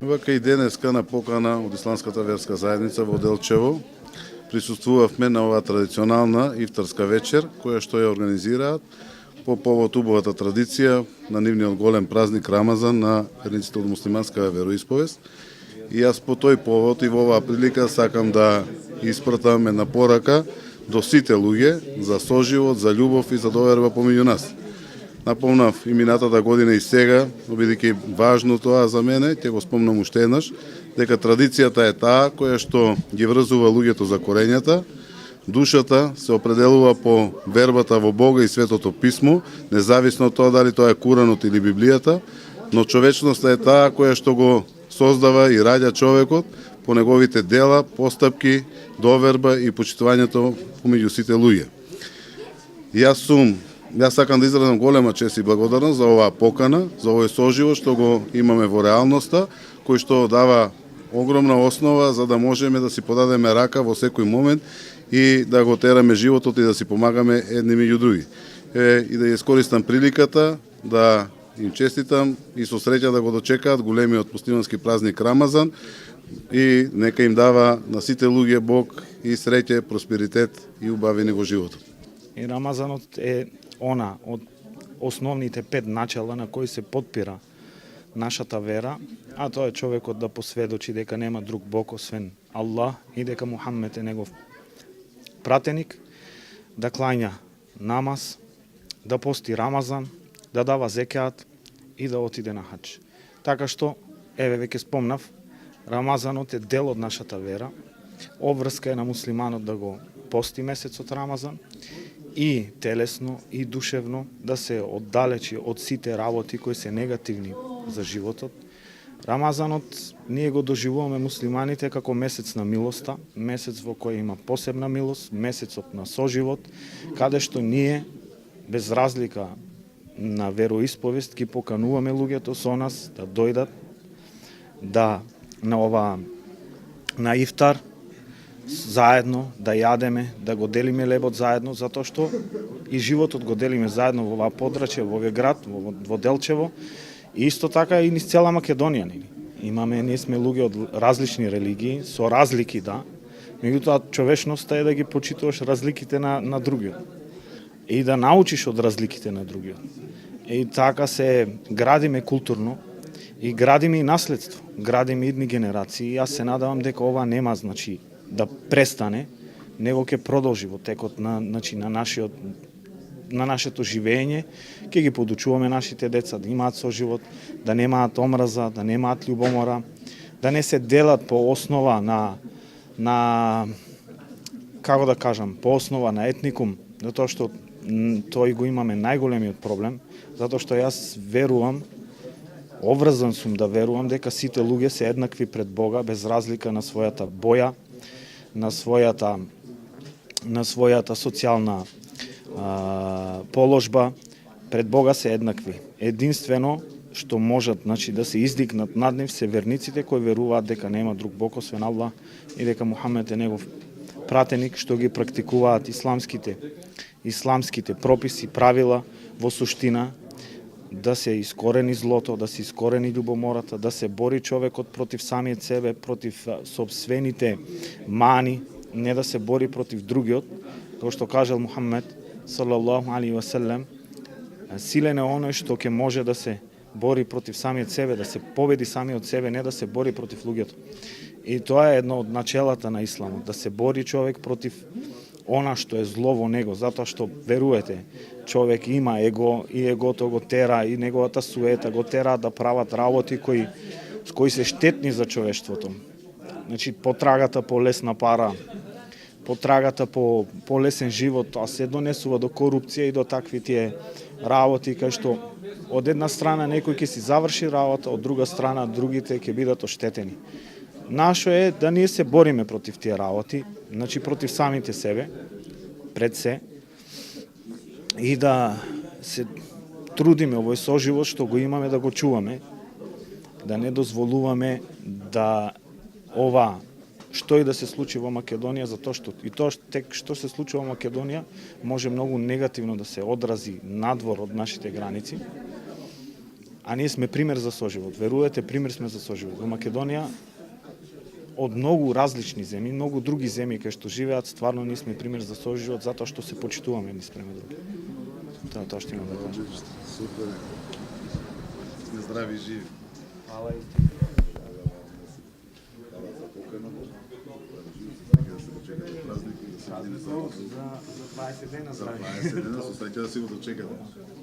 Вака и денеска на покана од Исламската верска заедница во Делчево присуствувавме на оваа традиционална ифтарска вечер, која што ја организираат по повод убавата традиција на нивниот голем празник Рамазан на верниците од муслиманска вероисповест. И јас по тој повод и во оваа прилика сакам да испратам една порака до сите луѓе за соживот, за љубов и за доверба помеѓу нас. Напомнав и минатата година и сега, бидејќи важно тоа за мене, ќе го спомнам уште еднаш, дека традицијата е таа која што ги врзува луѓето за корењата, душата се определува по вербата во Бога и Светото Писмо, независно од тоа дали тоа е Куранот или Библијата, но човечноста е таа која што го создава и раѓа човекот по неговите дела, постапки, доверба и почитувањето помеѓу сите луѓе. Јас сакам да изразам голема чест и благодарност за оваа покана, за овој соживот што го имаме во реалноста, кој што дава огромна основа за да можеме да си подадеме рака во секој момент и да го тераме животот и да си помагаме едни меѓу други. И да ја искористам приликата да им честитам и со среќа да го дочекаат големиот муслимански празник Рамазан и нека им дава на сите луѓе Бог и среќа, просперитет и убавини во животот. И Рамазанот е она од основните 5 начала на кои се подпира нашата вера, а тоа е човекот да посведочи дека нема друг Бог освен Аллах и дека Мухаммед е негов пратеник, да клања намаз, да пости Рамазан, да дава зекјат и да отиде на хаџ. Така што, еве веќе спомнав, Рамазанот е дел од нашата вера, обврска е на муслиманот да го пости месецот Рамазан и телесно и душевно да се оддалечи од сите работи кои се негативни за животот. Рамазанот ние го доживуваме муслиманите како месец на милоста, месец во кој има посебна милост, месецот на соживот, каде што ние без разлика на вероисповест ги покануваме луѓето со нас да дојдат на ифтар заедно, да јадеме, да го делиме лебот заедно, затоа што и животот го делиме заедно во оваа подрачје, во овој град, во Делчево, и исто така и низ цела Македонија. Ние сме луѓе од различни религии, со разлики, да, меѓутоа човечноста е да ги почитуваш разликите на другиот и да научиш од разликите на другиот. И така се градиме културно и градиме и наследство, градиме идни генерации. И јас се надавам дека ова нема да престане, него ќе продолжи во текот на нашето живење, ќе ги подучуваме нашите деца да имаат соживот, да немаат омраза, да немаат љубомора, да не се делат по основа на како да кажам, по основа на етникум, затоа што тој го имаме најголемиот проблем, затоа што јас верувам, обврзан сум да верувам дека сите луѓе се еднакви пред Бога без разлика на својата боја, на својата социјална положба, пред Бога се еднакви. Единствено што можат да се издигнат над нив се верниците кои веруваат дека нема друг Бог освен Аллах и дека Мухамед е негов пратеник, што ги практикуваат исламските прописи, правила во суштина, да се искорени злото, да се искорени љубомората, да се бори човекот против самиот себе, против сопствените мани, не да се бори против другиот, како што кажал Мухамед салаллаху алейхи ва селем, силен е оној што ќе може да се бори против самиот себе, да се победи самиот себе, не да се бори против луѓето. И тоа е едно од начелата на исламот, да се бори човек против она што е зло во него, затоа што верувате, човек има его и егото го тера и неговата суета го тера да прават работи кои се штетни за човештвото. Потрагата по лесна пара, потрагата по лесен живот, тоа се донесува до корупција и до такви тие работи кај што од една страна некој ќе си заврши работа, од друга страна другите ќе бидат оштетени. Нашо е да ние се бориме против тие работи, против самите себе, пред се, и да се трудиме овој соживот што го имаме да го чуваме, да не дозволуваме да ова што и да се случи во Македонија, затоа што и тоа што се случува во Македонија може многу негативно да се одрази надвор од нашите граници. а ние сме пример за соживот. Верувате, пример сме за соживот. Во Македонија од многу различни земји, многу други земји кај што живеат, стварно ние сме пример за соживот затоа што се почитуваме едни спрема други. Тоа што имам да кажам. Супер. Сме здрави и живи. Хвала и За 20 дена за 20 дена, со среќа да си го дочекате.